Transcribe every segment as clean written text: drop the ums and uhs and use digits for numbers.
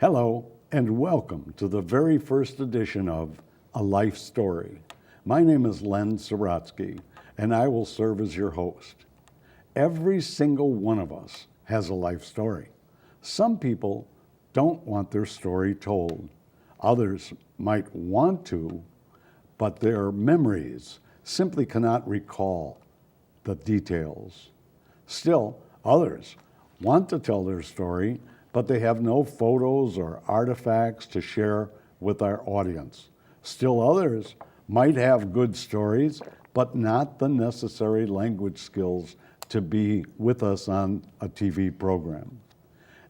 Hello, and welcome to the very first edition of A Life Story. My name is Len Sirotski, and I will serve as your host. Every single one of us has a life story. Some people don't want their story told. Others might want to, but their memories simply cannot recall the details. Still, others want to tell their story, but they have no photos or artifacts to share with our audience. Still others might have good stories, but not the necessary language skills to be with us on a TV program.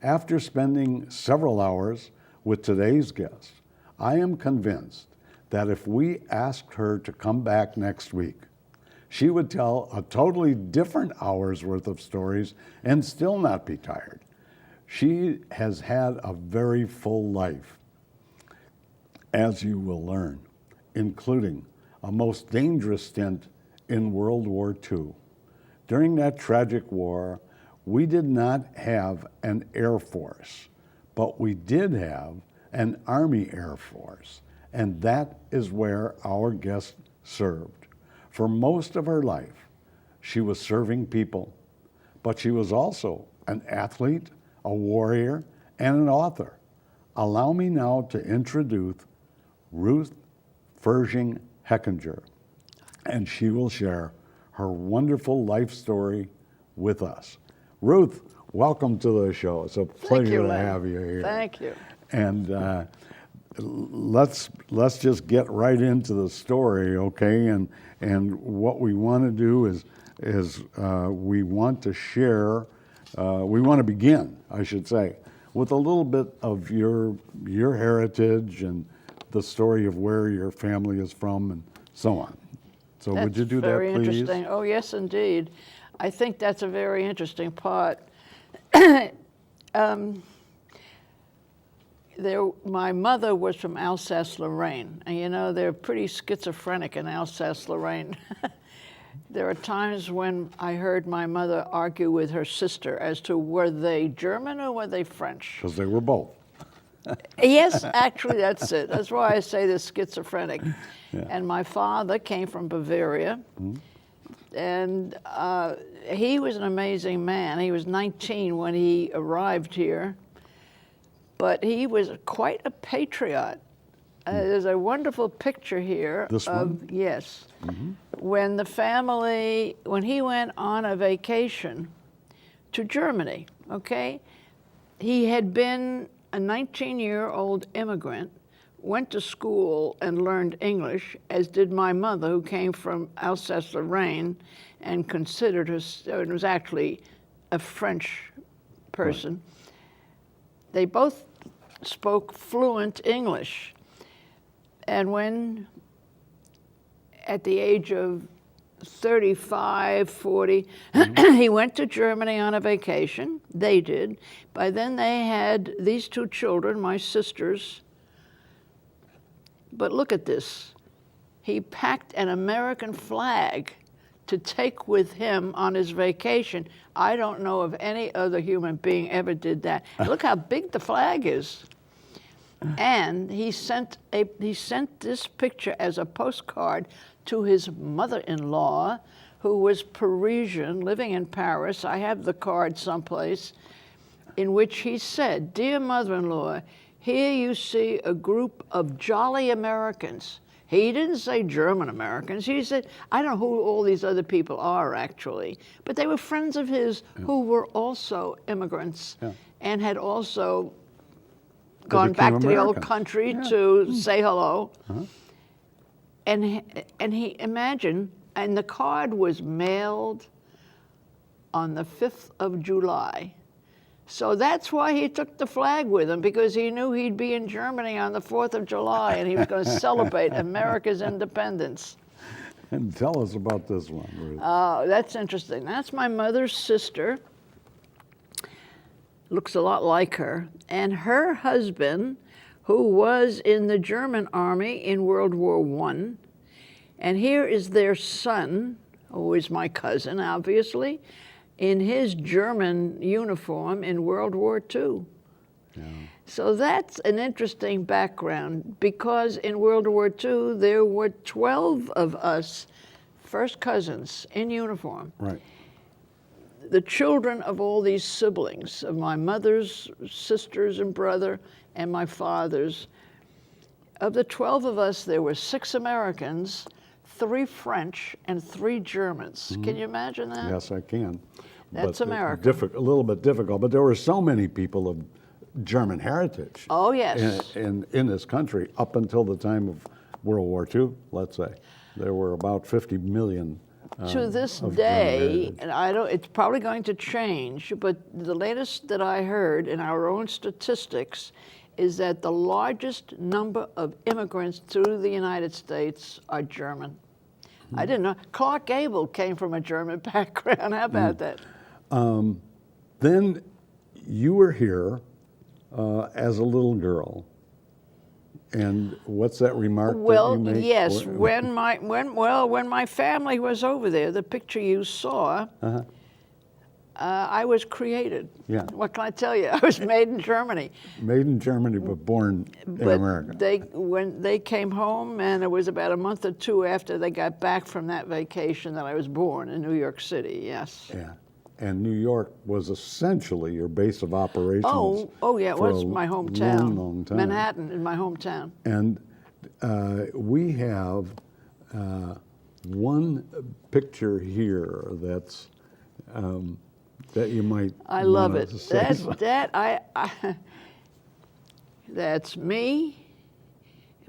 After spending several hours with today's guest, I am convinced that if we asked her to come back next week, she would tell a totally different hour's worth of stories and still not be tired. She has had a very full life, as you will learn, including a most dangerous stint in World War II. During that tragic war, we did not have an Air Force, but we did have an Army Air Force, and that is where our guest served. For most of her life, she was serving people, but she was also an athlete, a warrior, and an author. Allow me now to introduce Ruth Heckinger, and she will share her wonderful life story with us. Ruth, welcome to the show. It's a pleasure to have you here. Thank you. And let's just get right into the story, okay? And what we want to do is we want to share. We want to begin, I should say, with a little bit of your heritage and the story of where your family is from and so on. So would you do that, please? Very interesting. Oh, yes, indeed. I think that's a very interesting part. My mother was from Alsace-Lorraine, and you know, they're pretty schizophrenic in Alsace-Lorraine. There are times when I heard my mother argue with her sister as to were they German or were they French? Because they were both. Yes, actually, that's it. That's why I say they're schizophrenic. Yeah. And my father came from Bavaria, and he was an amazing man. He was 19 when he arrived here, but he was quite a patriot. There's a wonderful picture here This one? Yes. When he went on a vacation to Germany, okay? He had been a 19-year-old immigrant, went to school and learned English, as did my mother, who came from Alsace-Lorraine and considered herself, was actually a French person. Right. They both spoke fluent English. And when, at the age of 35, 40, he went to Germany on a vacation. They did. By then they had these two children, my sisters. But look at this. He packed an American flag to take with him on his vacation. I don't know of any other human being ever did that. Look how big the flag is. And he sent this picture as a postcard to his mother-in-law, who was Parisian, living in Paris. I have the card someplace, in which he said, "Dear mother-in-law, here you see a group of jolly Americans." He didn't say German Americans. He said, I don't know who all these other people are, actually, but they were friends of his who were also immigrants and had also gone back to the old country to say hello. And he imagined, and the card was mailed on the 5th of July. So that's why he took the flag with him, because he knew he'd be in Germany on the 4th of July, and he was going to celebrate America's independence. And tell us about this one, Ruth. Oh, that's interesting. That's my mother's sister. Looks a lot like her. And her husband, who was in the German army in World War I. And here is their son, who is my cousin, obviously, in his German uniform in World War II. So that's an interesting background, because in World War II, there were 12 of us, first cousins, in uniform. Right. The children of all these siblings, of my mother's sisters and brother and my father's. Of the 12 of us, there were 6 Americans, 3 French, and 3 Germans. Can you imagine that? Yes, I can. That's But America. A little bit difficult, but there were so many people of German heritage. Oh, yes. In this country up until the time of World War II, let's say. There were about 50 million. To this of German day, heritage. and it's probably going to change, but the latest that I heard in our own statistics is that the largest number of immigrants to the United States are German. I didn't know. Clark Gable came from a German background. How about that? Then you were here as a little girl. And what's that remark that Well, you make? yes. When my family was over there, the picture you saw, I was created. Yeah. What can I tell you? I was made in Germany. Made in Germany, but born in But America. when they came home, and it was about a month or 2 after they got back from that vacation that I was born in New York City. Yes. Yeah. And New York was essentially your base of operations. Oh yeah, it for was a my hometown. long time. Manhattan is my hometown. And we have one picture here that's that you might. I love wanna it. say something. That's me.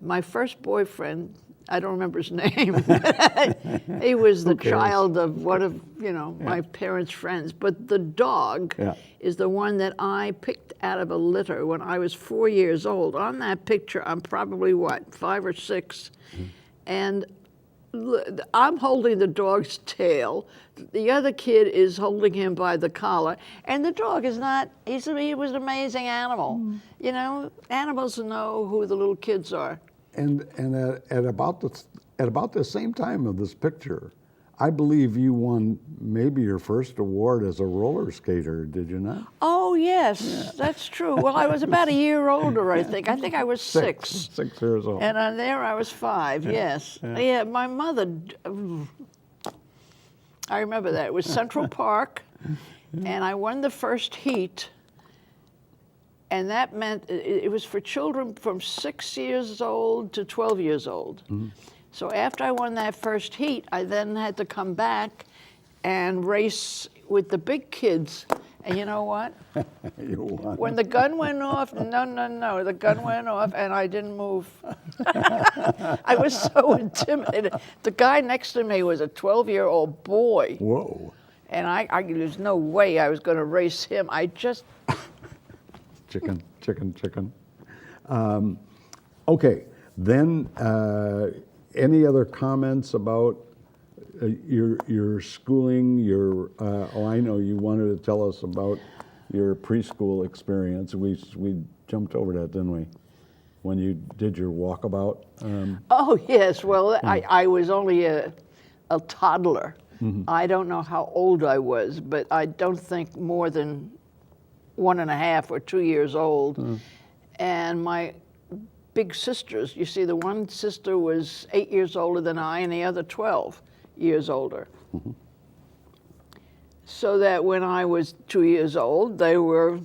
My first boyfriend. I don't remember his name. He was the cares? child of one of my parents' friends. But the dog Yeah. is the one that I picked out of a litter when I was 4 years old. On that picture, I'm probably 5 or 6, and I'm holding the dog's tail. The other kid is holding him by the collar, and the dog is not. He was an amazing animal. Animals know who the little kids are. And at about the same time of this picture, I believe you won maybe your first award as a roller skater. Did you not? Oh yes, that's true. Well, I was about a year older, I think. I think I was 6. 6 years old. And there I was 5, yes. Yeah, my mother, I remember that. It was Central Park, and I won the first heat, and that meant it was for children from 6 years old to 12 years old. So after I won that first heat, I then had to come back and race with the big kids. And you know what? You won. When the gun went off, no, the gun went off and I didn't move. I was so intimidated. The guy next to me was a 12-year-old boy. Whoa. And there's no way I was going to race him. I just... Chicken. Okay, then any other comments about your schooling? I know you wanted to tell us about your preschool experience. We jumped over that, didn't we? When you did your walkabout. Oh yes, well I was only a toddler. I don't know how old I was, but I don't think more than 1.5 or 2 years old. And my big sisters, you see, the one sister was 8 years older than I and the other 12 years older. So that when I was 2 years old, they were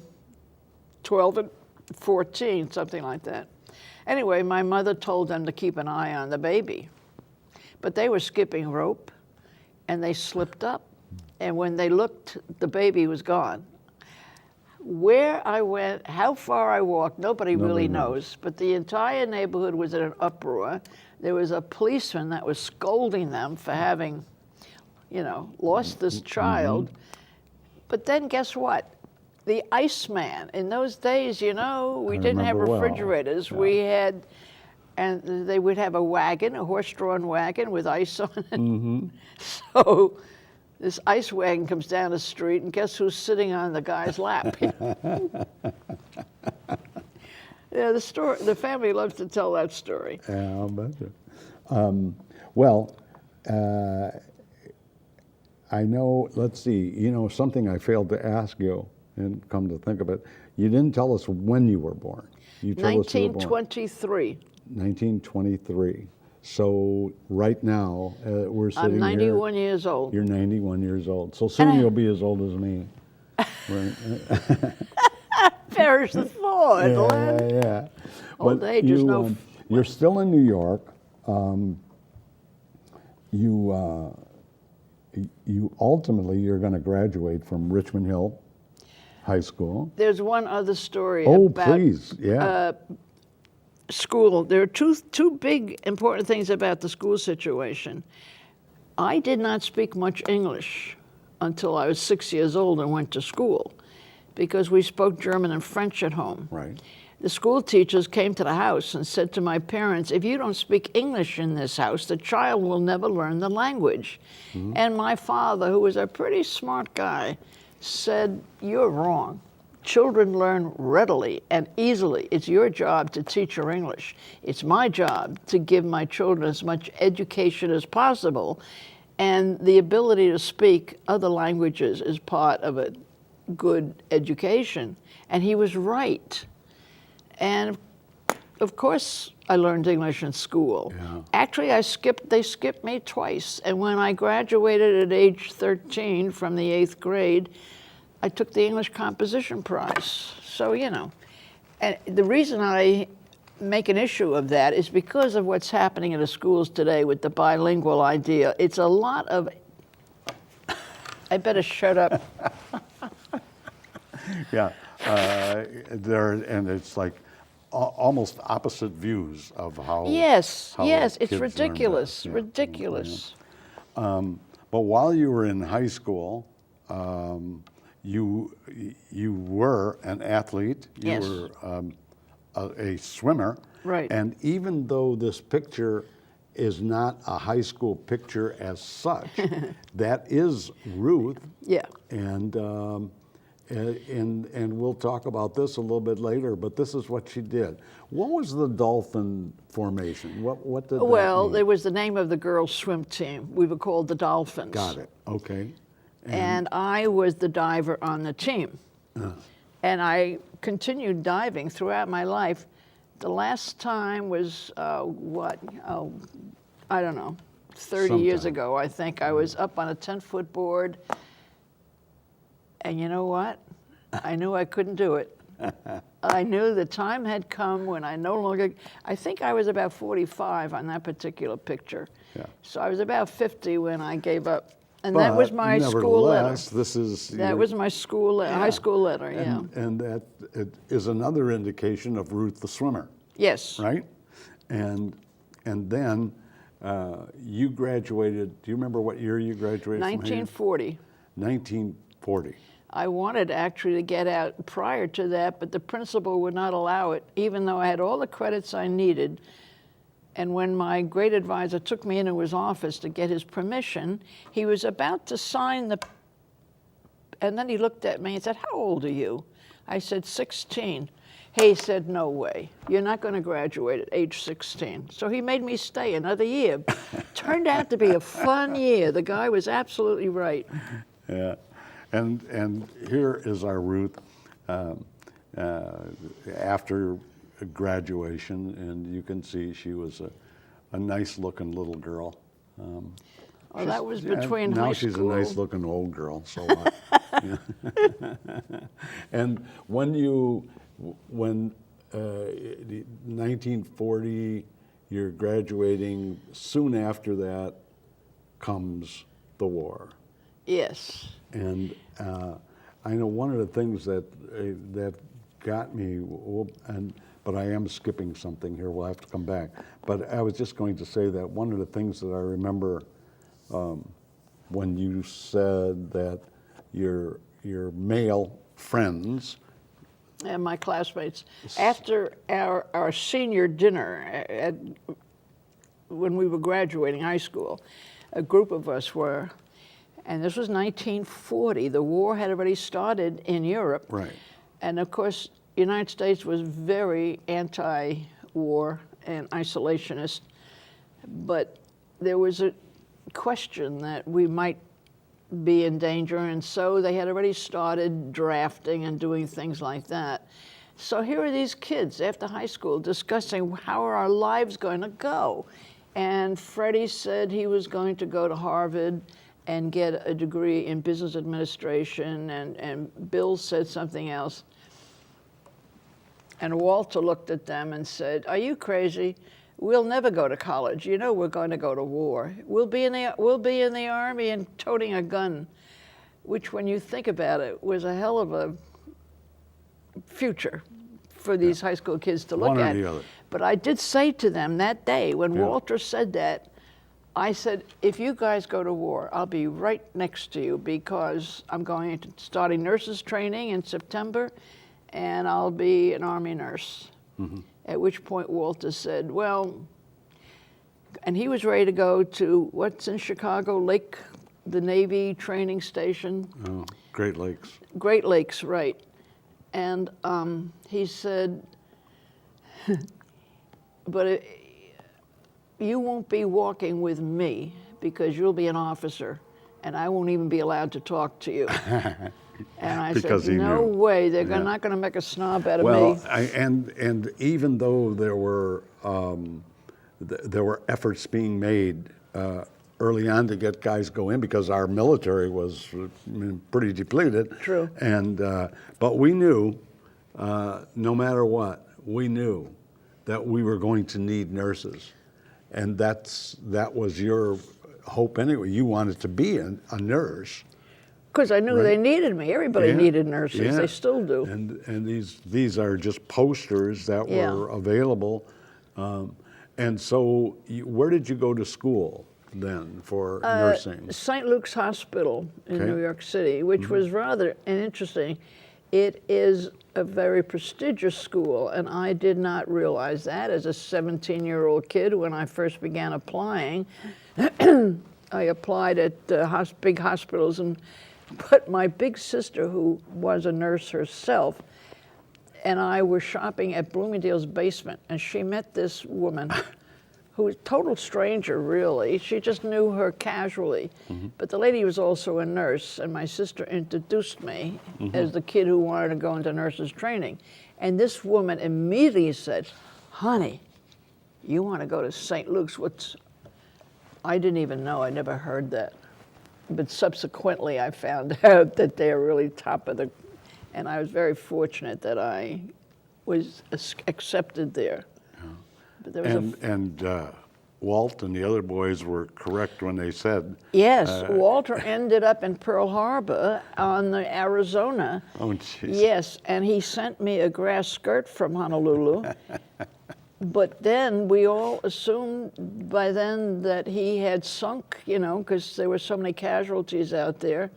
12 and 14, something like that. Anyway, my mother told them to keep an eye on the baby. But they were skipping rope, and they slipped up. And when they looked, the baby was gone. Where I went, how far I walked, nobody really knows. But the entire neighborhood was in an uproar. There was a policeman that was scolding them for having, lost this child. But then guess what? The Iceman, in those days, we didn't have remember well. refrigerators. Yeah. We had, and they would have a wagon, a horse-drawn wagon with ice on it. So this ice wagon comes down the street, and guess who's sitting on the guy's lap? Yeah, the family loves to tell that story. Yeah, I'll bet you. I know, let's see, something I failed to ask you And come to think of it, you didn't tell us when you were born. You told us you were born 1923. 1923. So right now, we're sitting I'm 91 years old. You're 91 years old. So soon you'll be as old as me. Right? Perish the thought, Len. Yeah. Old But age is no... you're still in New York. You ultimately, you're going to graduate from Richmond Hill High School. There's one other story Oh, about please, yeah. school. There are two big important things about the school situation. I did not speak much English until I was 6 years old and went to school, because we spoke German and French at home. Right. The school teachers came to the house and said to my parents, if you don't speak English in this house, the child will never learn the language. Mm-hmm. And my father, who was a pretty smart guy, said, you're wrong. Children learn readily and easily. It's your job to teach your English. It's my job to give my children as much education as possible. And the ability to speak other languages is part of a good education. And he was right. And of course, I learned English in school. Yeah. Actually, they skipped me twice. And when I graduated at age 13 from the 8th grade, I took the English Composition Prize. So, you know, and the reason I make an issue of that is because of what's happening in the schools today with the bilingual idea. It's a lot of, I better shut up. Yeah. And it's like almost opposite views of how. Yes, how yes, it's kids learn ridiculous, best. Yeah. ridiculous. Yeah. But while you were in high school, you were an athlete. You Yes. were a swimmer. Right. And even though this picture is not a high school picture as such, that is Ruth. Yeah. And we'll talk about this a little bit later, but this is what she did. What was the dolphin formation? What did that Well, mean? it was the name of the girls' swim team. We were called the Dolphins. Got it. Okay. And I was the diver on the team. And I continued diving throughout my life. The last time was, I don't know, 30 years Sometime. ago, I think. I was up on a 10-foot board. And you know what? I knew I couldn't do it. I knew the time had come when I no longer, I think I was about 45 on that particular picture. Yeah. So I was about 50 when I gave up. And that was my school letter. Nevertheless, this is That was my school, high school letter, yeah. And that it is another indication of Ruth the swimmer, Yes. right? And then you graduated. Do you remember what year you graduated? 1940. 1940. I wanted actually to get out prior to that, but the principal would not allow it, even though I had all the credits I needed. And when my grade advisor took me into his office to get his permission, he was about to sign the, and then he looked at me and said, how old are you? I said, 16. He said, no way. You're not going to graduate at age 16. So he made me stay another year. Turned out to be a fun year. The guy was absolutely right. Yeah. And here is our Ruth after graduation, and you can see she was a nice-looking little girl. Well, that was between now high she's school. a nice-looking old girl. So what? And when 1940, you're graduating. Soon after that comes the war. Yes. And I know one of the things that got me, but I am skipping something here. We'll have to come back. But I was just going to say that one of the things that I remember when you said that your male friends. And my classmates, after our senior dinner when we were graduating high school, a group of us were. And this was 1940. The war had already started in Europe. Right. And of course, the United States was very anti-war and isolationist. But there was a question that we might be in danger, and so they had already started drafting and doing things like that. So here are these kids after high school discussing how are our lives going to go. And Freddie said he was going to go to Harvard and get a degree in business administration, and Bill said something else. And Walter looked at them and said, "Are you crazy? We'll never go to college. You know we're going to go to war. We'll be in the army and toting a gun," which, when you think about it, was a hell of a future for these high school kids to look One or at. the other. But I did say to them that day when Yeah. Walter said that, I said, "If you guys go to war, I'll be right next to you, because I'm going to starting nurses training in September, and I'll be an Army nurse." Mm-hmm. At which point Walter said, "Well," and he was ready to go to what's in Chicago, the Navy training station. Oh, Great Lakes. Great Lakes, right. And he said, "But you won't be walking with me, because you'll be an officer, and I won't even be allowed to talk to you." And I Because said, he "No knew. way, they're Yeah. not going to make a snob out of Well, me." and even though there were efforts being made early on to get guys go in, because our military was pretty depleted. True. And but we knew, no matter what, we knew that we were going to need nurses, and that was your hope anyway. You wanted to be a nurse. Because I knew Right. they needed me. Everybody Yeah, needed nurses. yeah. They still do. And these are just posters that Yeah. were available. And so, where did you go to school then for nursing? St. Luke's Hospital in Okay. New York City, which was rather interesting. It is a very prestigious school, and I did not realize that as a 17-year-old kid when I first began applying. I applied at big hospitals, but my big sister, who was a nurse herself, and I were shopping at Bloomingdale's basement, and she met this woman who was a total stranger, really. She just knew her casually. But the lady was also a nurse, and my sister introduced me as the kid who wanted to go into nurses training. And this woman immediately said, "Honey, you want to go to St. Luke's?" I didn't even know, I never heard that. But subsequently I found out that they're really top of the, and I was very fortunate that I was accepted there. But there was And Walt and the other boys were correct when they said, yes, Walter ended up in Pearl Harbor on the Arizona. "Oh, jeez." Yes, and he sent me a grass skirt from Honolulu. But then we all assumed by then that he had sunk, because there were so many casualties out there.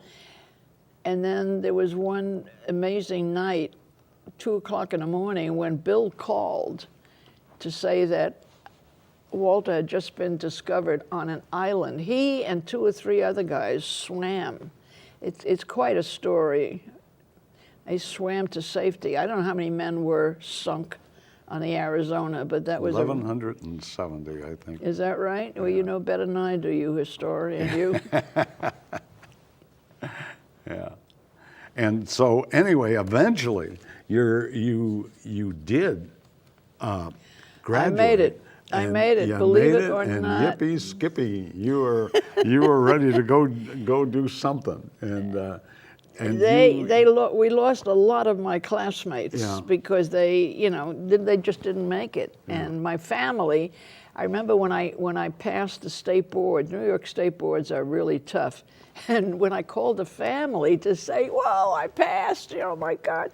And then there was one amazing night, 2 o'clock in the morning, when Bill called to say that Walter had just been discovered on an island. He and 2 or 3 other guys swam. It's quite a story. They swam to safety. I don't know how many men were sunk on the Arizona, but that was 1,170, I think. Is that right? Well, you know better than I do, you historian, you. Yeah. And so anyway, eventually, you did graduate. made it. I And made it, you believe made it or and not. yippee skippy, you were ready to go do something. And We lost a lot of my classmates Yeah. because they just didn't make it. And my family, I remember when I passed the state board. New York state boards are really tough. And when I called the family to say, "Well, I passed," my God,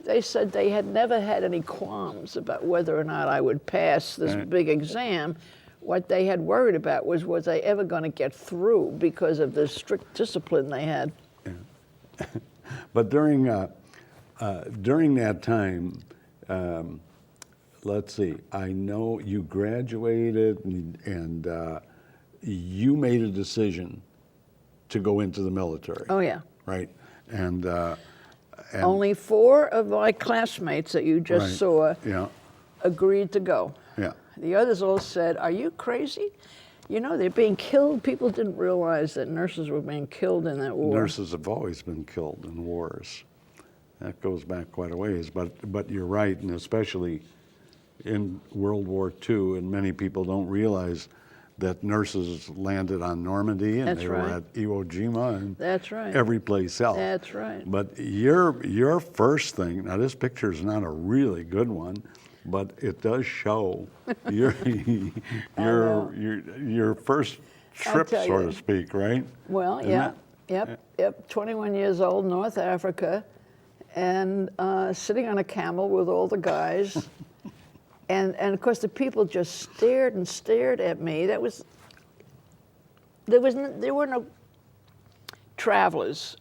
they said they had never had any qualms about whether or not I would pass this big exam. What they had worried about was I ever going to get through because of the strict discipline they had. But during that time, let's see, I know you graduated and you made a decision to go into the military. Oh, yeah. Right? And Only 4 of my classmates that you just Right. saw yeah, agreed to go. yeah. The others all said, "Are you crazy? You know, they're being killed. People didn't realize that nurses were being killed in that war. Nurses have always been killed in wars. That goes back quite a ways, but you're right, and especially in World War II, and many people don't realize that nurses landed on Normandy and That's they right. were at Iwo Jima and That's right. every place else. That's right. But your first thing, now this picture is not a really good one, but it does show your your first trip, tell so you. to speak, right? Well, yeah. Yep. 21 years old, North Africa, and sitting on a camel with all the guys. And of course, the people just stared and stared at me. There were no travelers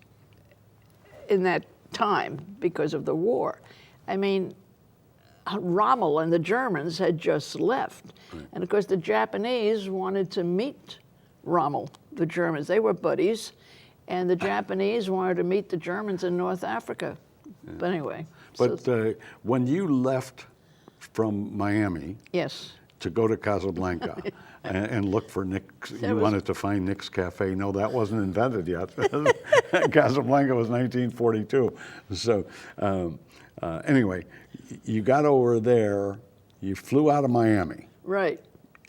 in that time because of the war. I mean, Rommel and the Germans had just left. Right. And of course, the Japanese wanted to meet Rommel, the Germans. They were buddies. And the Japanese wanted to meet the Germans in North Africa. Yeah. But anyway. But when you left from Miami, yes, to go to Casablanca and look for Nick's, you wanted to find Nick's Cafe. No, that wasn't invented yet. Casablanca was 1942. So anyway, you got over there, you flew out of Miami. Right.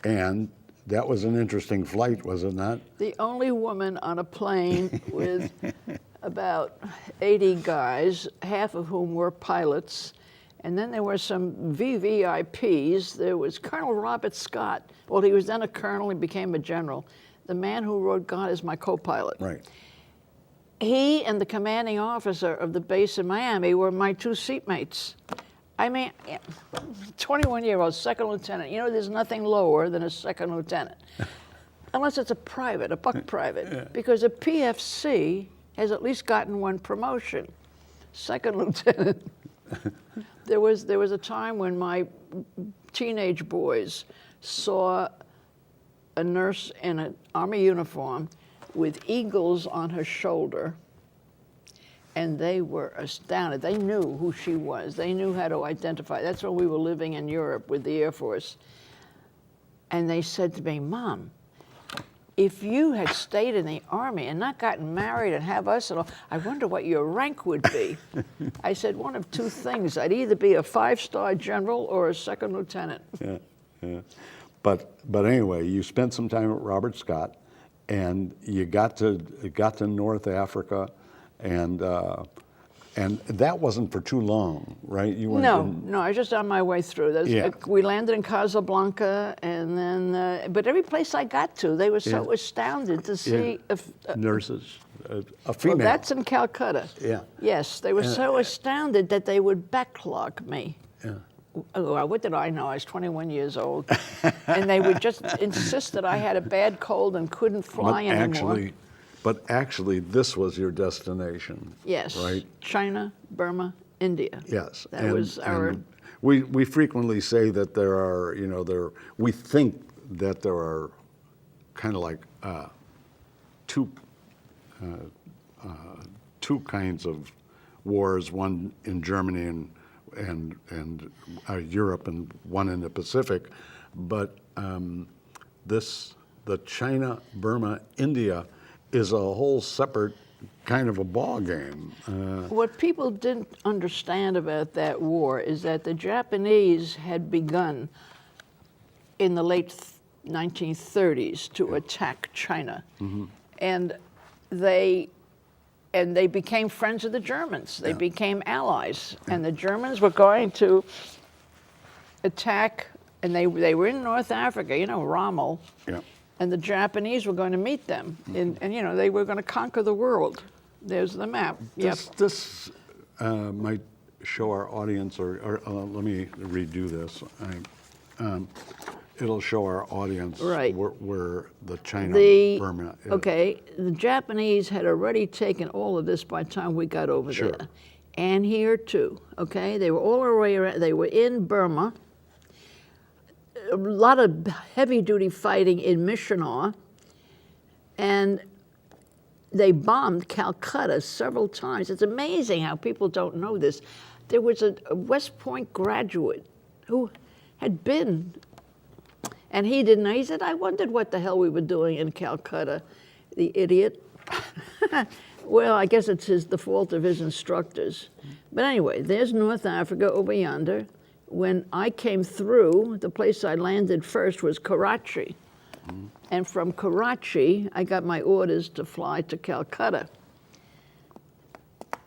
And that was an interesting flight, was it not? The only woman on a plane with about 80 guys, half of whom were pilots. And then there were some VVIPs. There was Colonel Robert Scott. Well, he was then a colonel. He became a general. The man who wrote God is My Co-Pilot. Right. He and the commanding officer of the base in Miami were my two seatmates. I mean, 21-year-old second lieutenant. You know, there's nothing lower than a second lieutenant, unless it's a private, a buck private, yeah. Because a PFC has at least gotten one promotion. Second lieutenant. There was a time when my teenage boys saw a nurse in an Army uniform with eagles on her shoulder, and they were astounded. They knew who she was. They knew how to identify. That's when we were living in Europe with the Air Force. And they said to me, Mom, if you had stayed in the Army and not gotten married and have us and all, I wonder what your rank would be. I said, one of two things. I'd either be a 5-star general or a second lieutenant. Yeah, yeah. But anyway, you spent some time at Robert Scott, and you got to North Africa, and that wasn't for too long, right? You went No, I was just on my way through. Yeah. We landed in Casablanca, and then, but every place I got to, they were so astounded to see nurses, a female. Well, that's in Calcutta. Yeah. Yes, they were so astounded that they would backlog me. Yeah. Oh, what did I know? I was 21 years old, and they would just insist that I had a bad cold and couldn't fly anymore. But actually, this was your destination. Yes. Right? China, Burma, India. Yes. That was our... We frequently say that there are, we think that there are kind of like two kinds of wars, one in Germany and Europe, and one in the Pacific. But the China, Burma, India is a whole separate kind of a ball game. What people didn't understand about that war is that the Japanese had begun in the late 1930s to attack China, mm-hmm. and they became friends of the Germans. They became allies, and the Germans were going to attack, and they were in North Africa. Rommel. Yeah. And the Japanese were going to meet them, and they were going to conquer the world. There's the map. This might show our audience, or let me redo this. It'll show our audience where the China-Burma is. Okay, the Japanese had already taken all of this by the time we got over there. And here too, okay? They were all the way around. They were in Burma. A lot of heavy-duty fighting in Mishinau, and they bombed Calcutta several times. It's amazing how people don't know this. There was a West Point graduate who had been And he didn't know. He said, I wondered what the hell we were doing in Calcutta, the idiot. Well, I guess it's the fault of his instructors. But anyway, there's North Africa over yonder. When I came through, the place I landed first was Karachi. And from Karachi, I got my orders to fly to Calcutta.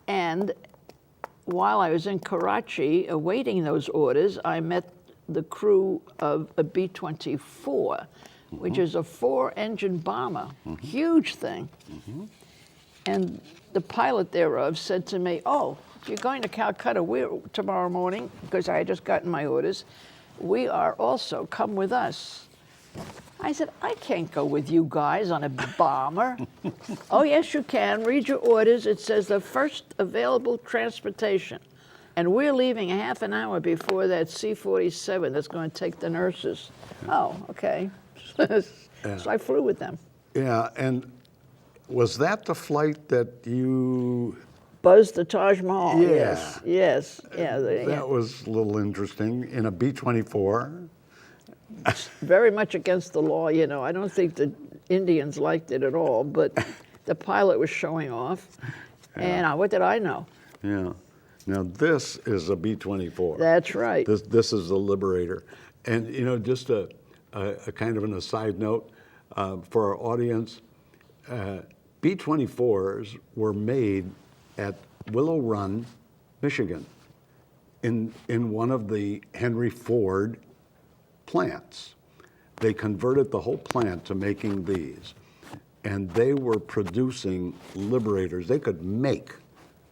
And while I was in Karachi awaiting those orders, I met the crew of a B-24, which is a 4-engine bomber, huge thing. And the pilot thereof said to me, oh, if you're going to Calcutta tomorrow morning, because I had just gotten my orders, we are also, come with us. I said, I can't go with you guys on a bomber. Oh, yes, you can. Read your orders. It says the first available transportation. And we're leaving a half an hour before that C-47 that's going to take the nurses. Oh, okay. So I flew with them. Yeah, and was that the flight that you... Buzzed the Taj Mahal, Yeah. yes. Yeah, That was a little interesting, in a B-24. Very much against the law, you know. I don't think the Indians liked it at all, but the pilot was showing off. And what did I know? Yeah. Now this is a B-24. That's right. This is the Liberator. And, you know, just a kind of an aside note for our audience, B-24s were made at Willow Run, Michigan, in one of the Henry Ford plants. They converted the whole plant to making these, and they were producing Liberators. They could make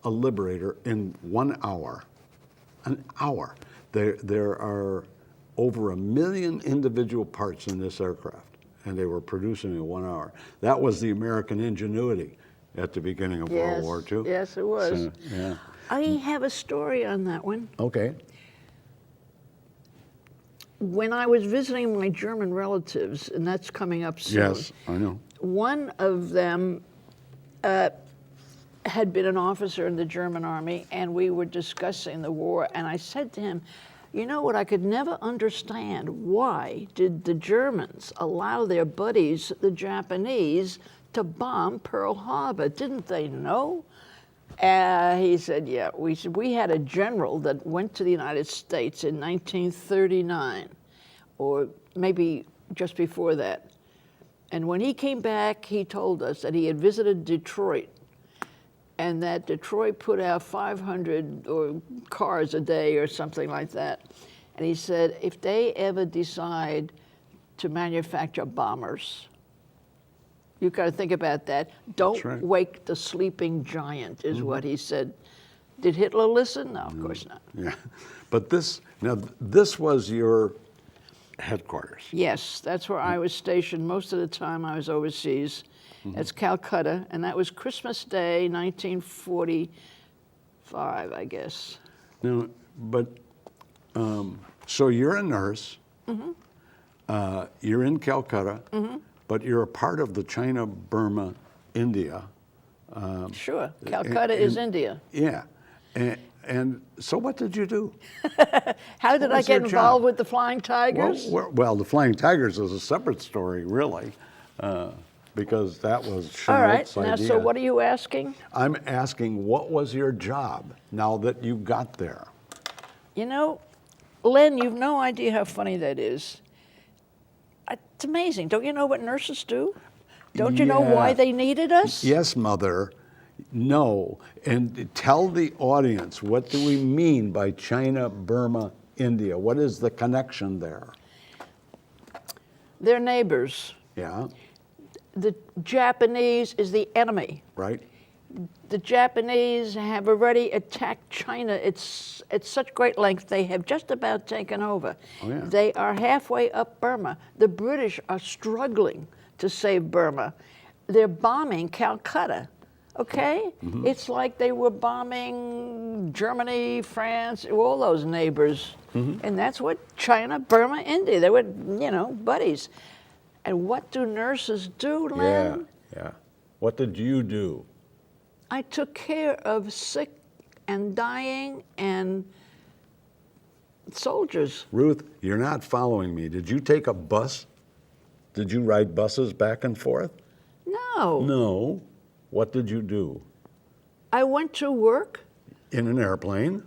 a Liberator in 1 hour. An hour. There are over 1 million individual parts in this aircraft, and they were producing in 1 hour. That was the American ingenuity at the beginning of World War II. Yes, it was. So, yeah. I have a story on that one. Okay. When I was visiting my German relatives, and that's coming up soon. Yes, I know. One of them had been an officer in the German army, and we were discussing the war, and I said to him, you know what, I could never understand, why did the Germans allow their buddies, the Japanese, to bomb Pearl Harbor? Didn't they know? He said, yeah. We had a general that went to the United States in 1939, or maybe just before that. And when he came back, he told us that he had visited Detroit, and that Detroit put out 500 cars a day or something like that. And he said, if they ever decide to manufacture bombers, you've got to think about that. Don't wake the sleeping giant, is what he said. Did Hitler listen? No, of course not. Yeah, but this was your headquarters. Yes, that's where I was stationed. Most of the time I was overseas. That's Calcutta, and that was Christmas Day, 1945, I guess. Now, but, so you're a nurse, you're in Calcutta, but you're a part of the China, Burma, India. Sure, Calcutta is India. Yeah, and so what did you do? How did I get involved with the Flying Tigers? Well, the Flying Tigers is a separate story, really, because that was Schmidt's All right, now, idea. so what are you asking? I'm asking, what was your job now that you got there? You know, Len, you've no idea how funny that is. It's amazing. Don't you know what nurses do? Don't you know why they needed us? Yes, Mother. No. And tell the audience, what do we mean by China, Burma, India? What is the connection there? They're neighbors. Yeah. The Japanese is the enemy. Right. The Japanese have already attacked China. It's at such great length, they have just about taken over. Oh, yeah. They are halfway up Burma. The British are struggling to save Burma. They're bombing Calcutta, okay? It's like they were bombing Germany, France, all those neighbors. And that's what China, Burma, India, they were, you know, buddies. And what do nurses do, Len? Yeah. What did you do? I took care of sick and dying and soldiers. Ruth, you're not following me. Did you take a bus? Did you ride buses back and forth? No. No. What did you do? I went to work. In an airplane?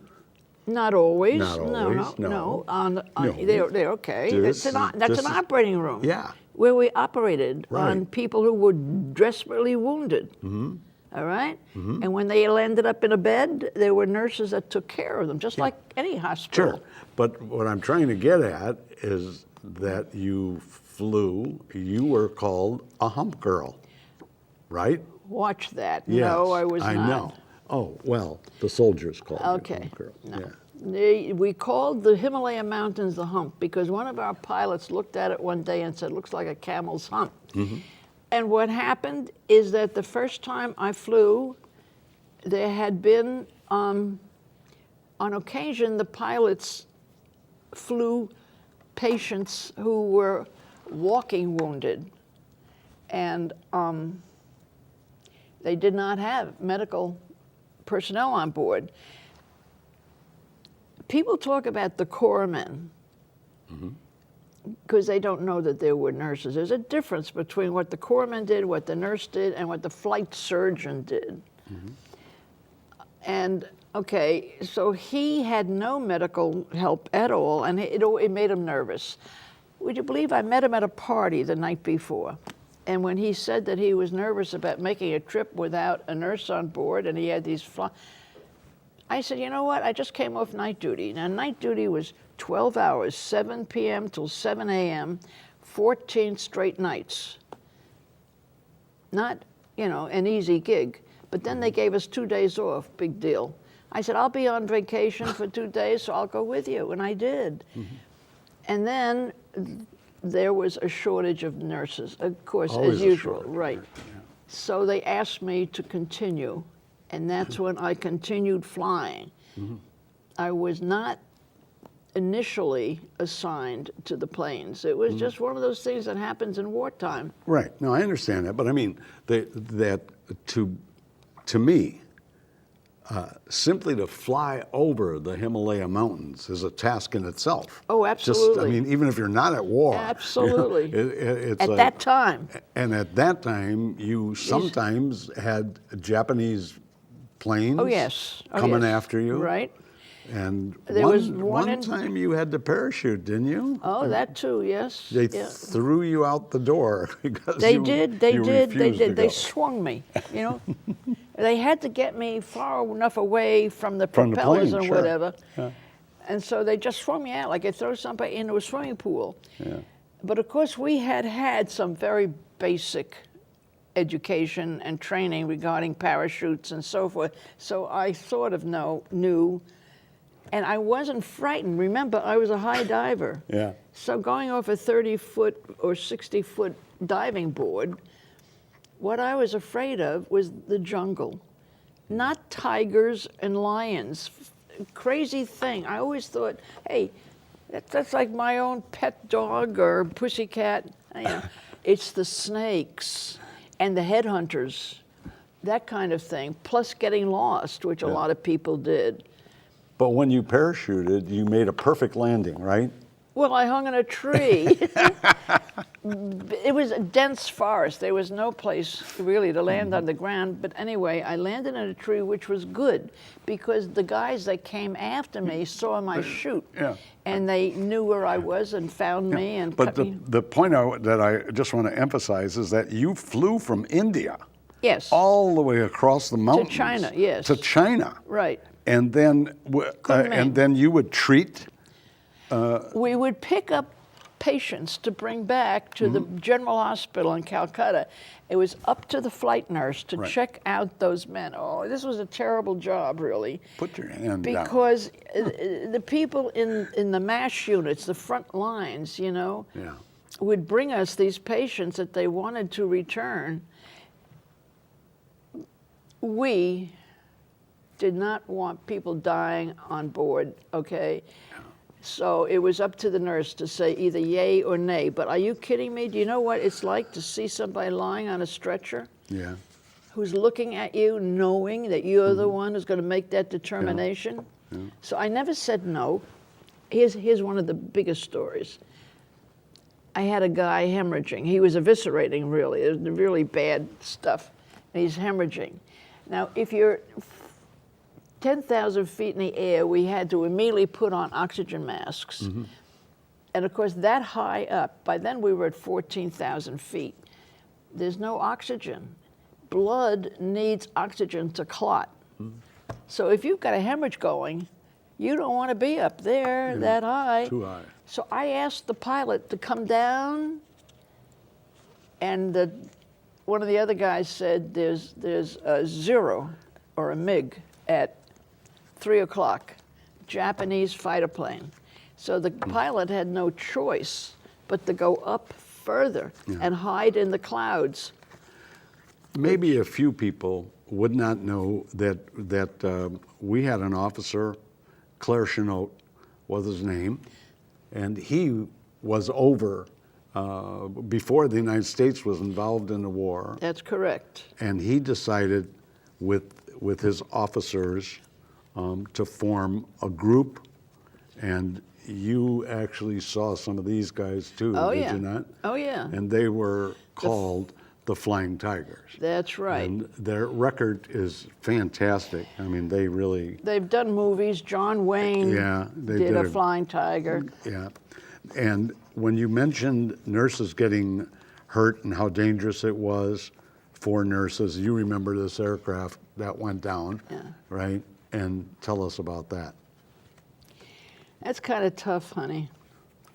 Not always. Not always, no. No. No. They're okay. That's an operating room. Yeah. Where we operated Right. on people who were desperately wounded. Mm-hmm. All right? Mm-hmm. And when they landed up in a bed, there were nurses that took care of them, just like any hospital. Sure. But what I'm trying to get at is that you flew, you were called a hump girl, right? Watch that. Yes, No, I was I not. know. Oh, well, the soldiers called you Okay. hump girl. No. Yeah. We called the Himalaya Mountains the hump because one of our pilots looked at it one day and said, looks like a camel's hump. Mm-hmm. And what happened is that the first time I flew, there had been, on occasion, the pilots flew patients who were walking wounded. And they did not have medical personnel on board. People talk about the corpsmen because they don't know that there were nurses. There's a difference between what the corpsman did, what the nurse did, and what the flight surgeon did. And okay, so he had no medical help at all, and it made him nervous. Would you believe I met him at a party the night before? And when he said that he was nervous about making a trip without a nurse on board, and he had these I said, you know what? I just came off night duty. Now, night duty was 12 hours, 7 p.m. till 7 a.m., 14 straight nights. Not, an easy gig. But then they gave us 2 days off, big deal. I said, I'll be on vacation for 2 days, so I'll go with you. And I did. Mm-hmm. And then there was a shortage of nurses, of course, Always as usual, shortage, right. Yeah. So they asked me to continue. And that's when I continued flying. Mm-hmm. I was not initially assigned to the planes. It was just one of those things that happens in wartime. Right. No, I understand that. But I mean, that to me, simply to fly over the Himalaya mountains is a task in itself. Oh, absolutely. Even if you're not at war. Absolutely. It's at that time. And at that time, you sometimes had Japanese planes coming after you. Right. And there was one time you had to parachute, didn't you? Oh, that too, yes. They threw you out the door because They you did. refused to go. They swung me, They had to get me far enough away from the propellers plane, and sure. whatever. Yeah. And so they just swung me out like they throw somebody into a swimming pool. Yeah. But of course, we had some very basic education and training regarding parachutes and so forth. So I sort of knew, and I wasn't frightened. Remember, I was a high diver. Yeah. So going off a 30-foot or 60-foot diving board, what I was afraid of was the jungle, not tigers and lions. Crazy thing. I always thought, hey, that's like my own pet dog or pussycat. It's the snakes and the headhunters, that kind of thing, plus getting lost, which a lot of people did. But when you parachuted, you made a perfect landing, right? Well, I hung in a tree. It was a dense forest. There was no place really to land on the ground. But anyway, I landed in a tree, which was good because the guys that came after me saw my chute. Yeah. And they knew where I was and found me and But cut me. the point that I just want to emphasize is that you flew from India Yes. all the way across the mountains. China, yes. To China. Right. And then you would treat. We would pick up patients to bring back to the General Hospital in Calcutta. It was up to the flight nurse to check out those men. Oh, this was a terrible job, really. Put your hand down. Because the people in the MASH units, the front lines, would bring us these patients that they wanted to return. We did not want people dying on board, okay? So it was up to the nurse to say either yay or nay. But are you kidding me? Do you know what it's like to see somebody lying on a stretcher? Yeah. Who's looking at you knowing that you're the one who's going to make that determination? Yeah. So I never said no. here's one of the biggest stories. I had a guy hemorrhaging. He was eviscerating, really. It was really bad stuff. And he's hemorrhaging. Now, if you're 10,000 feet in the air, we had to immediately put on oxygen masks. Mm-hmm. And of course, that high up, by then we were at 14,000 feet. There's no oxygen. Blood needs oxygen to clot. Mm-hmm. So if you've got a hemorrhage going, you don't want to be up there that high. Too high. So I asked the pilot to come down, and one of the other guys said there's a Zero or a MiG at 3 o'clock, Japanese fighter plane. So the pilot had no choice but to go up further and hide in the clouds. Maybe a few people would not know that we had an officer, Claire Chenault was his name, and he was over before the United States was involved in the war. That's correct. And he decided with his officers to form a group, and you actually saw some of these guys too, did you not? Oh, yeah. And they were called the Flying Tigers. That's right. And their record is fantastic. I mean, They've done movies. John Wayne did a Flying Tiger. Yeah. And when you mentioned nurses getting hurt and how dangerous it was for nurses, you remember this aircraft that went down, right? And tell us about that. That's kind of tough, honey.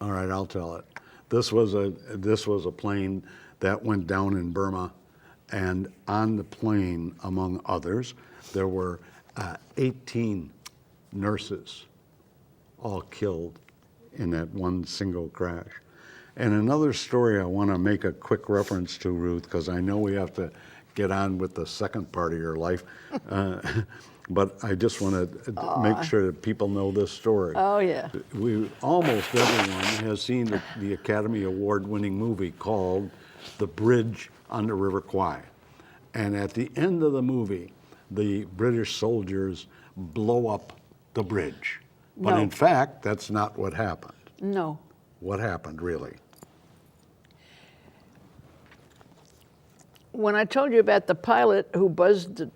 All right, I'll tell it. This was a plane that went down in Burma, and on the plane, among others, there were 18 nurses, all killed in that one single crash. And another story I want to make a quick reference to, Ruth, because I know we have to get on with the second part of your life. But I just want to make sure that people know this story. Oh, yeah. Almost everyone has seen the Academy Award-winning movie called The Bridge on the River Kwai. And at the end of the movie, the British soldiers blow up the bridge. But in fact, that's not what happened. No. What happened, really? When I told you about the pilot who buzzed the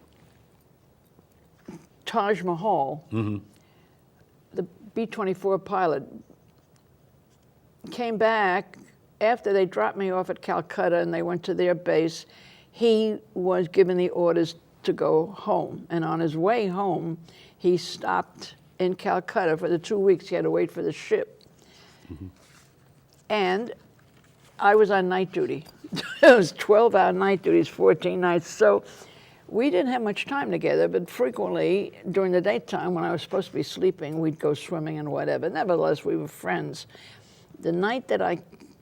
Taj Mahal, the B-24 pilot came back after they dropped me off at Calcutta and they went to their base. He was given the orders to go home. And on his way home, he stopped in Calcutta for the 2 weeks. He had to wait for the ship. And I was on night duty. It was 12-hour night duties, 14 nights. So we didn't have much time together, but frequently during the daytime when I was supposed to be sleeping, we'd go swimming and whatever. Nevertheless, we were friends. The night that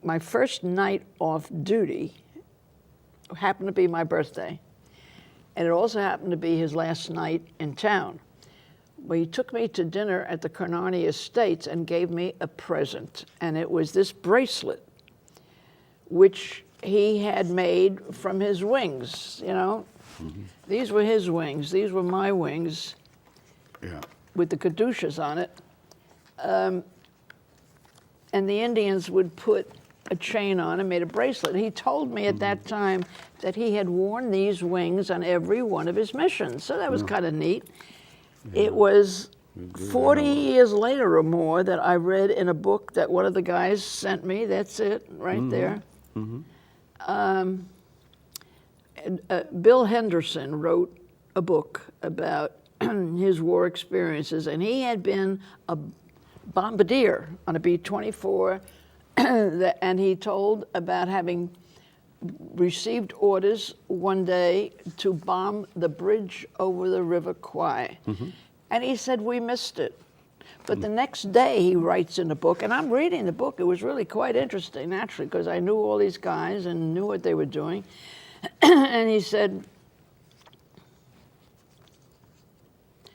my first night off duty happened to be my birthday. And it also happened to be his last night in town. Well, he took me to dinner at the Carnarvon Estates and gave me a present. And it was this bracelet, which he had made from his wings, you know. These were his wings. These were my wings with the caduceus on it. And the Indians would put a chain on and made a bracelet. He told me at that time that he had worn these wings on every one of his missions. So that was kind of neat. It was 40 years later or more that I read in a book that one of the guys sent me. That's it, right there. Bill Henderson wrote a book about his war experiences, and he had been a bombardier on a B-24, and he told about having received orders one day to bomb the bridge over the River Kwai. And he said, we missed it. But the next day he writes in the book, and I'm reading the book, it was really quite interesting, actually, because I knew all these guys and knew what they were doing. And he said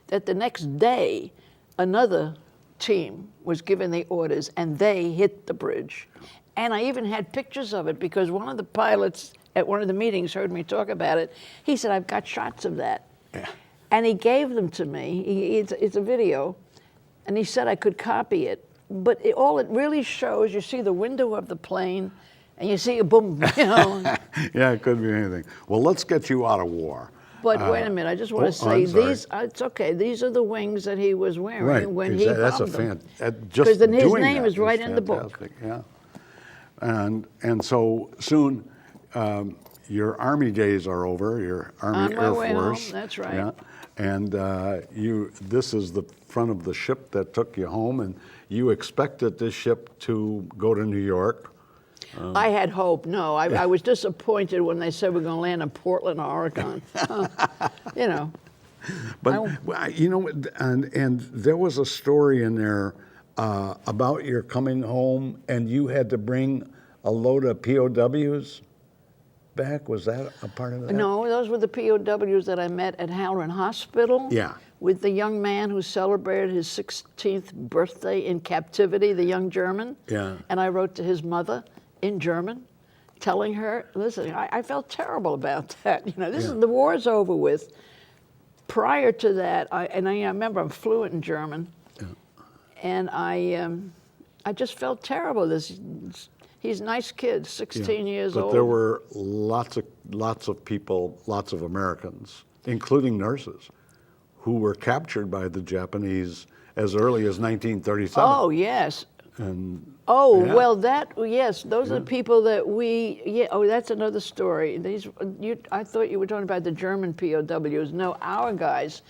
that the next day, another team was given the orders, and they hit the bridge. And I even had pictures of it, because one of the pilots at one of the meetings heard me talk about it. He said, I've got shots of that. And he gave them to me. It's a video. And he said I could copy it but all it really shows, you see the window of the plane, and you see a boom, you know. Yeah, it could be anything. Well, let's get you out of war. But wait a minute, I just want to say I'm sorry. these. It's okay. These are the wings that he was wearing Right. when he That's bombed them. Just Because his doing name that is right in the book. fantastic, Yeah. And so soon, your Army days are over. Your Army On my Air way home, Force. that's right. Yeah. And this is the front of the ship that took you home, and you expected this ship to go to New York. I had hope. No, I was disappointed when they said we're going to land in Portland, Oregon. You know. But you know, and there was a story in there about your coming home, and you had to bring a load of POWs back. Was that a part of that? No, those were the POWs that I met at Halloran Hospital. Yeah. With the young man who celebrated his 16th birthday in captivity, the young German. Yeah. And I wrote to his mother in German, telling her, listen, I felt terrible about that. You know, this is the war's over with. Prior to that, I remember I'm fluent in German, and I just felt terrible. He's a nice kid, 16 years old. But there were lots of people, lots of Americans, including nurses, who were captured by the Japanese as early as 1937. Oh, yes. And Oh, well, yes, those are the people that that's another story. I thought you were talking about the German POWs. No, our guys,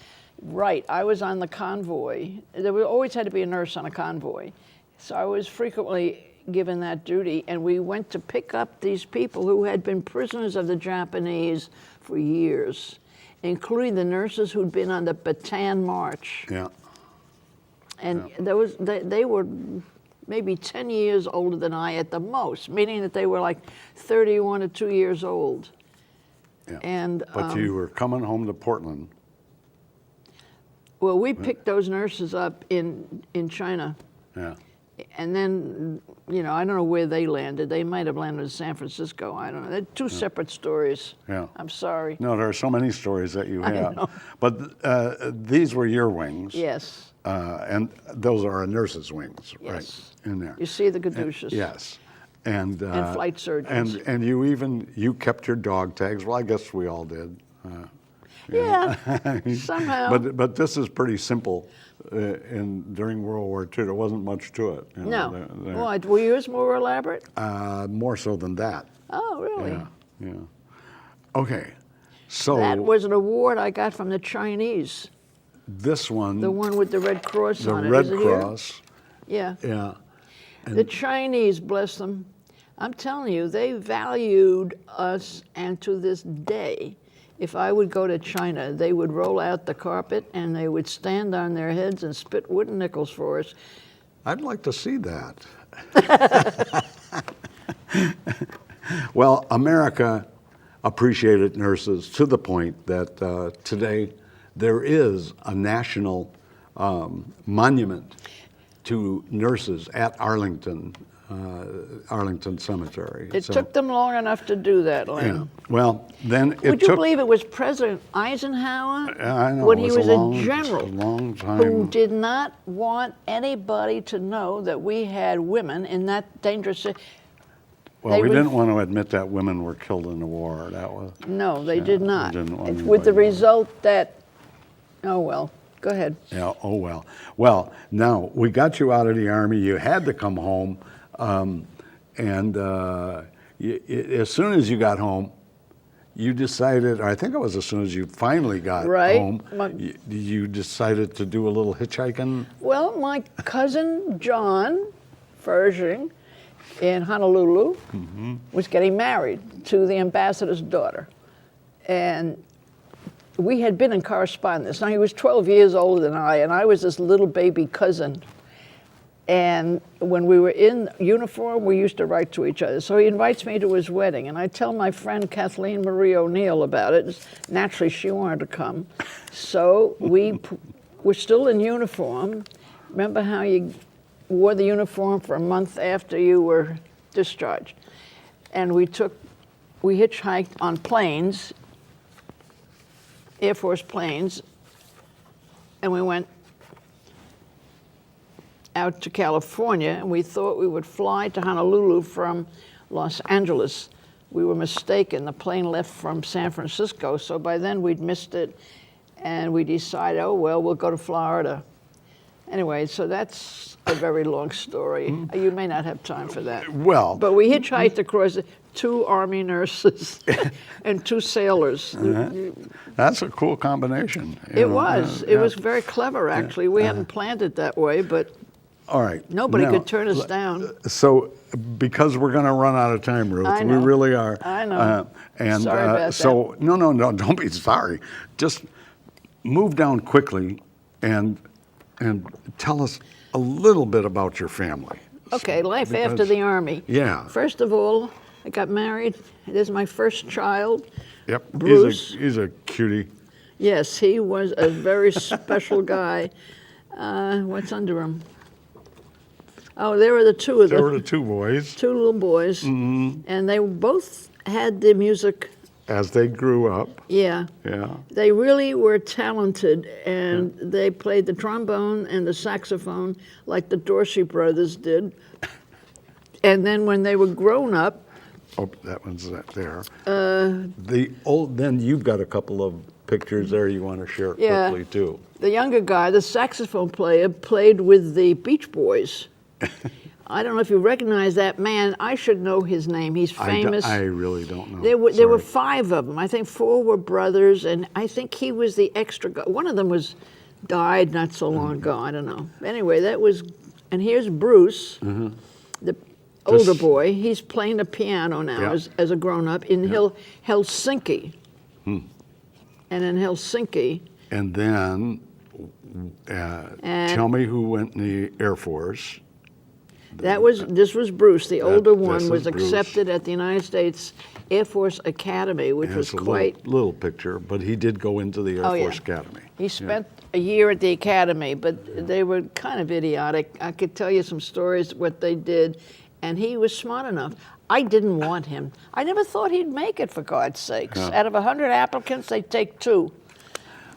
right, I was on the convoy. There always had to be a nurse on a convoy. So I was frequently given that duty, and we went to pick up these people who had been prisoners of the Japanese for years, including the nurses who'd been on the Bataan March. Yeah. And they were maybe 10 years older than I at the most, meaning that they were like 31 or 2 years old. Yeah. And But you were coming home to Portland. well, we picked those nurses up in China. Yeah. And then, you know, I don't know where they landed. They might have landed in San Francisco. I don't know. They're two separate stories. Yeah. I'm sorry. No, there are so many stories that you I have. know. But these were your wings. Yes. And those are a nurse's wings, Yes. right, in there. You see the caduceus. Yes. And flight surgeons. And you kept your dog tags. Well, I guess we all did. Yeah, somehow. But this is pretty simple. During World War II, there wasn't much to it. You know, No. Why, were yours more elaborate? more so than that. Oh, really? Yeah. Okay. So That was an award I got from the Chinese. this one, The one with the Red Cross the on it. Red Is it here? Cross. Yeah. Yeah. The Chinese, bless them, I'm telling you, they valued us, and to this day, if I would go to China, they would roll out the carpet and they would stand on their heads and spit wooden nickels for us. I'd like to see that. Well, America appreciated nurses to the point that today there is a national monument to nurses at Arlington Cemetery. It took them long enough to do that, Len. Yeah. Well, then it Would you took. believe it was President Eisenhower I know, when it he was was a long- a general a long who time. did not want anybody to know that we had women in that dangerous. Well, they we would- didn't want to admit that women were killed in the war. That was. No, they did not. didn't want With the anybody to know. result that, oh well, go ahead. Yeah. Oh well. Well, now we got you out of the Army. You had to come home, and as soon as you got home, you decided. Or I think it was as soon as you finally got Right. home. You decided to do a little hitchhiking. Well, my cousin John Fershing in Honolulu was getting married to the ambassador's daughter. And we had been in correspondence. Now, he was 12 years older than I, and I was this little baby cousin. And when we were in uniform, we used to write to each other. So he invites me to his wedding, and I tell my friend Kathleen Marie O'Neill about it. Naturally, she wanted to come. So we were still in uniform. Remember how you wore the uniform for a month after you were discharged? And we hitchhiked on planes, Air Force planes, and we went out to California, and we thought we would fly to Honolulu from Los Angeles. We were mistaken. The plane left from San Francisco, so by then we'd missed it, and we decided, oh, well, we'll go to Florida. Anyway, so that's a very long story. You may not have time for that. Well, But we hitchhiked across 2 Army nurses and 2 sailors. that's a cool combination. It was. It was very clever, actually. We hadn't planned it that way, but all right. nobody Now, could turn us down. So, because we're going to run out of time, Ruth, I know. we really are. I know. And Sorry about so, no, don't be sorry. Just move down quickly and tell us a little bit about your family. Okay, life Because- after the Army. Yeah. First of all, I got married. This is my first child. Yep. Bruce. He's a cutie. Yes, he was a very special guy. What's under him? Oh, there were the 2 of them. There were the 2 boys. 2 little boys. And they both had the music. As they grew up. Yeah. Yeah. They really were talented, and they played the trombone and the saxophone like the Dorsey brothers did. And then when they were grown up, Oh, that one's not there. Then you've got a couple of pictures there you want to share Yeah. quickly too. the younger guy, the saxophone player, played with the Beach Boys. I don't know if you recognize that man. I should know his name. He's famous. I really don't know. There were Sorry. 5 of them. I think 4 were brothers, and I think he was the extra guy. One of them died not so long ago. I don't know. Anyway, and here's Bruce, the older boy. He's playing the piano now Yeah. as a grown-up in Helsinki. And in Helsinki, And then, And- tell me who went in the Air Force. this was Bruce. The older this one was is Bruce. accepted at the United States Air Force Academy, which was It's a quite. little picture, but he did go into the Air Oh, yeah. Force Academy. He spent a year at the academy, but they were kind of idiotic. I could tell you some stories what they did, and he was smart enough. I didn't want him. I never thought he'd make it, for God's sakes. Out of 100 applicants, they'd take 2.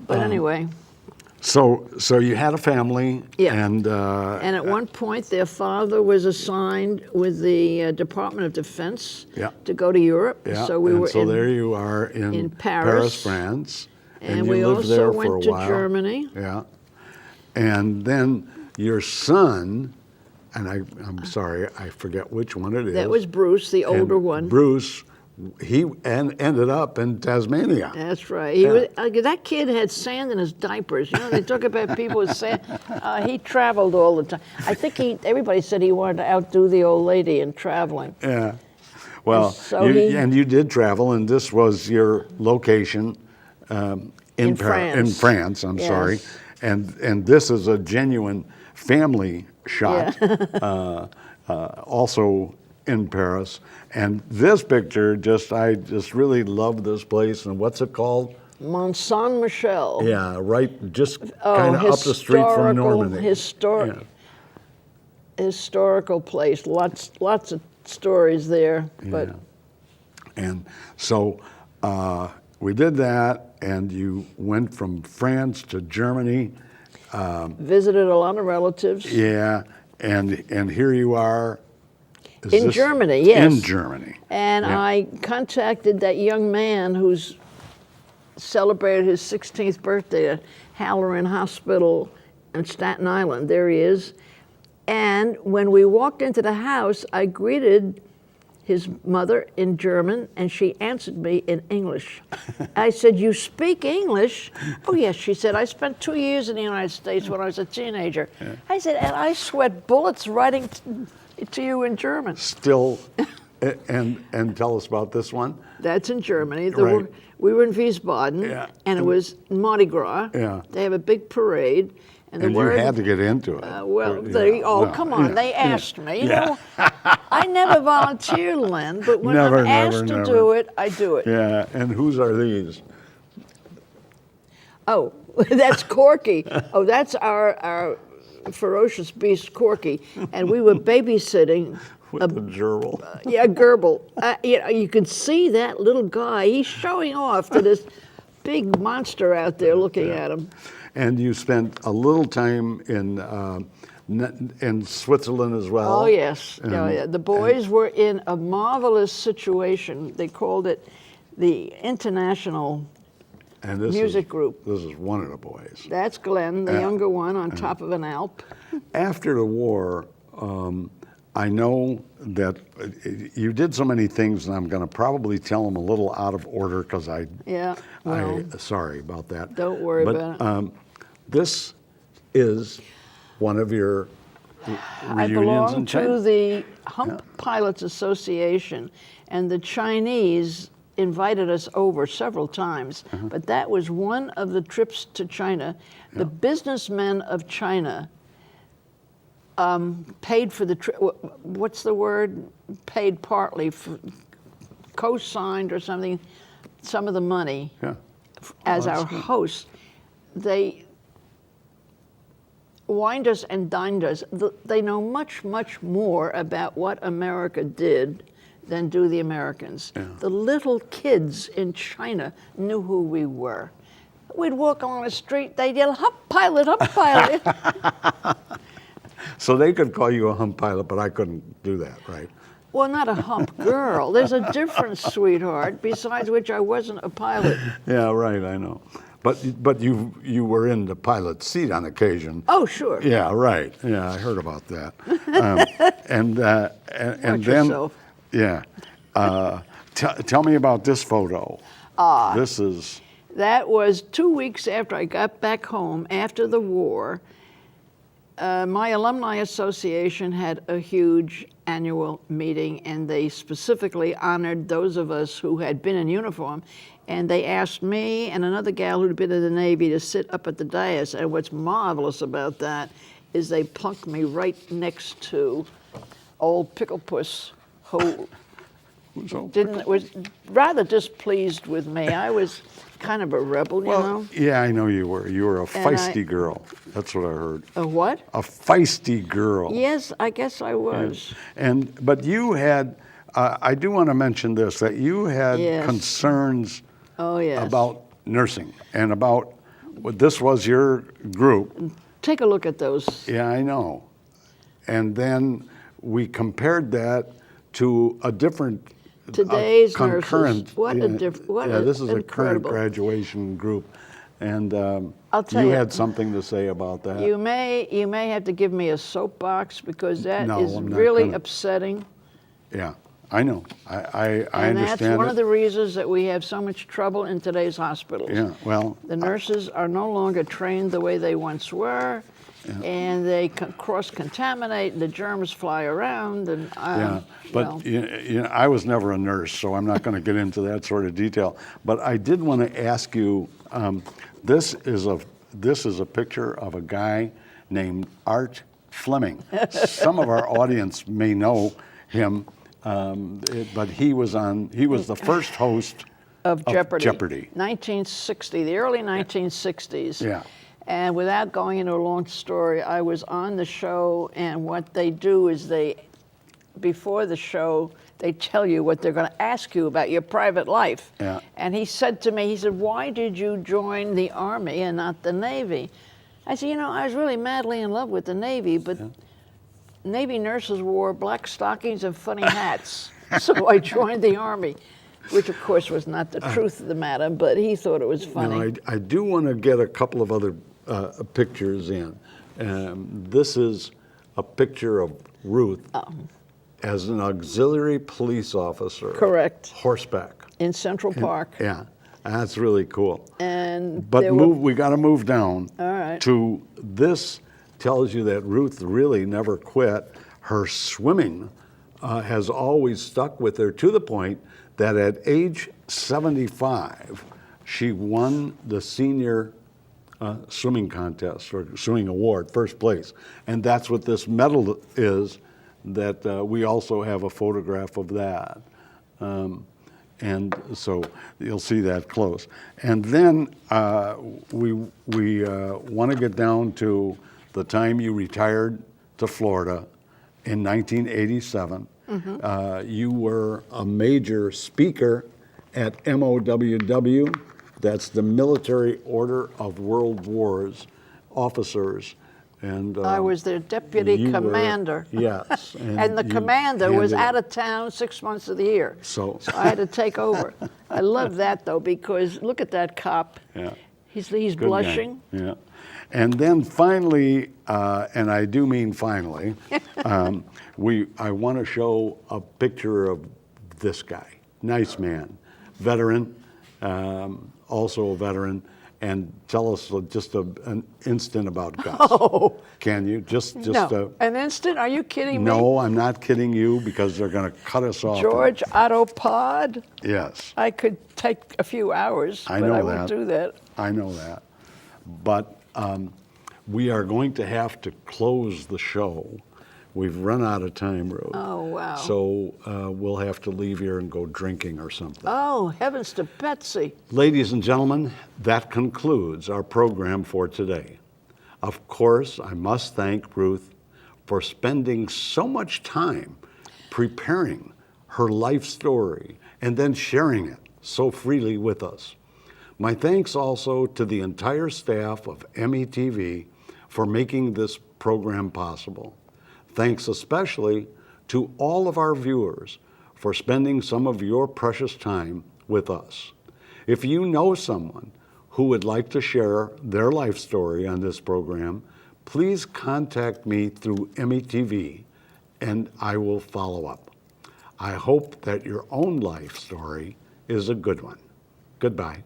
But anyway, So you had a family, Yeah. and and at one point, their father was assigned with the Department of Defense Yeah. to go to Europe. yeah, So we and were so in, there you are in Paris, Paris. France, and you we lived also there for went a to while. Germany. Yeah, and then your son, and I'm sorry, I forget which one it is. That was Bruce, the and older one. Bruce, he ended up in Tasmania. That's right. He was, that kid had sand in his diapers. You know, they talk about people with sand. He traveled all the time. I think everybody said he wanted to outdo the old lady in traveling. Yeah. Well, So you did travel, and this was your location In France. In France. France, I'm Yes. sorry. And this is a genuine family shot, also in Paris. And this picture, I just really love this place. And what's it called? Mont Saint Michel. Yeah, right, just kind of up the street from Normandy. Historical place. Lots of stories there. But And so we did that, and you went from France to Germany. visited a lot of relatives. Yeah, and here you are. Is In this- Germany, yes. In Germany. And Yeah. I contacted that young man who's celebrated his 16th birthday at Halloran Hospital in Staten Island. There he is. And when we walked into the house, I greeted his mother in German, and she answered me in English. I said, "You speak English?" "Oh, yes," she said. "I spent 2 years in the United States when I was a teenager." I said, "And I sweat bullets writing to you in German." Still, and tell us about this one. That's in Germany. Right. We were in Wiesbaden, Yeah. and it was Mardi Gras. Yeah. They have a big parade. And the And you word, had to get into it. come on, they asked me. You know, I never volunteered, Len, but when Never, I'm asked never, to never. do it, I do it. Yeah, and whose are these? Oh, that's Corky. Oh, that's our ferocious beast, Corky. And we were babysitting. With the gerbil. Yeah, Gerbil. You could see that little guy. He's showing off to this big monster out there looking at him. And you spent a little time in in Switzerland as well. Oh, yes. And, Yeah. The boys were in a marvelous situation. They called it the International and this Music Group. This is one of the boys. That's Glenn, the younger one, on top of an Alp. After the war, I know that you did so many things, and I'm going to probably tell them a little out of order because Yeah. Well, sorry about that. don't worry about it. This is one of your I reunions belong in to China. the Hump Pilots Association, and the Chinese invited us over several times, but that was one of the trips to China. The businessmen of China paid for the trip. What's the word? Paid partly, co-signed or something, some of the money as our host. They wined us and dined us. They know much, much more about what America did than do the Americans. Yeah. The little kids in China knew who we were. We'd walk along the street, they'd yell, "Hump pilot, hump pilot." So they could call you a hump pilot, but I couldn't do that, right? Well, not a hump girl. There's a difference, sweetheart, besides which I wasn't a pilot. Yeah, right, I know. But you were in the pilot's seat on occasion. Oh, sure. Yeah, right. Yeah, I heard about that. And Watch then, yourself. yeah. Tell me about this photo. This is. That was 2 weeks after I got back home after the war. My alumni association had a huge annual meeting, and they specifically honored those of us who had been in uniform. And they asked me and another gal who'd been in the Navy to sit up at the dais. And what's marvelous about that is they plunked me right next to old Pickle Puss, who was rather displeased with me. I was kind of a rebel, you know. Yeah, I know you were. You were a feisty girl. That's what I heard. A what? A feisty girl. Yes, I guess I was. But you had. I do want to mention this, that you had concerns about nursing and about this was your group. Take a look at those. Yeah, I know. And then we compared that to a different Today's concurrent. nurses. What a difference. This is incredible. a current graduation group. And I'll tell you you, had something to say about that. You may have to give me a soapbox because that No, is I'm not really gonna. upsetting. Yeah, I know. I And understand that's one it. of the reasons that we have so much trouble in today's hospitals. Yeah, well, The nurses are no longer trained the way they once were, and they cross-contaminate, and the germs fly around. And but you know, I was never a nurse, so I'm not going to get into that sort of detail. But I did want to ask you. This is a picture of a guy named Art Fleming. Some of our audience may know him, but he was the first host of Jeopardy. 1960, the early 1960s. Yeah. And without going into a long story, I was on the show, and what they do is before the show, they tell you what they're going to ask you about your private life. Yeah. And he said to me, "Why did you join the Army and not the Navy?" I said, I was really madly in love with the Navy, but Navy nurses wore black stockings and funny hats. So I joined the Army, which of course was not the truth of the matter, but he thought it was funny. Now, I do want to get a couple of other pictures in. This is a picture of Ruth as an auxiliary police officer. Correct. Horseback. In Central Park. Yeah, that's really cool. But we got to move down right. to this. Tells you that Ruth really never quit. Her swimming has always stuck with her to the point that at age 75, she won the senior swimming contest or swimming award, first place. And that's what this medal is, that we also have a photograph of that. And so you'll see that close. And then we want to get down to the time you retired to Florida in 1987. You were a major speaker at MOWW, that's the Military Order of World Wars officers, And I was their deputy you were- commander. yes. And the you commander was handed out it. of town 6 months of the year. So- I had to take over. I love that, though, because look at that cop. Yeah. He's Good guy. blushing. Yeah. And then finally, and I do mean finally, I want to show a picture of this guy. Nice man, veteran, also a veteran, and tell us just an instant about Gus. Oh. Can you? Just No. An instant? Are you kidding me? No, I'm not kidding you because they're going to cut us off. George Autopod? Yes. I could take a few hours, I but know I won't that. do that. I know that. But we are going to have to close the show. We've run out of time, Ruth. Oh, wow. So we'll have to leave here and go drinking or something. Oh, heavens to Betsy. Ladies and gentlemen, that concludes our program for today. Of course, I must thank Ruth for spending so much time preparing her life story and then sharing it so freely with us. My thanks also to the entire staff of METV for making this program possible. Thanks especially to all of our viewers for spending some of your precious time with us. If you know someone who would like to share their life story on this program, please contact me through METV and I will follow up. I hope that your own life story is a good one. Goodbye.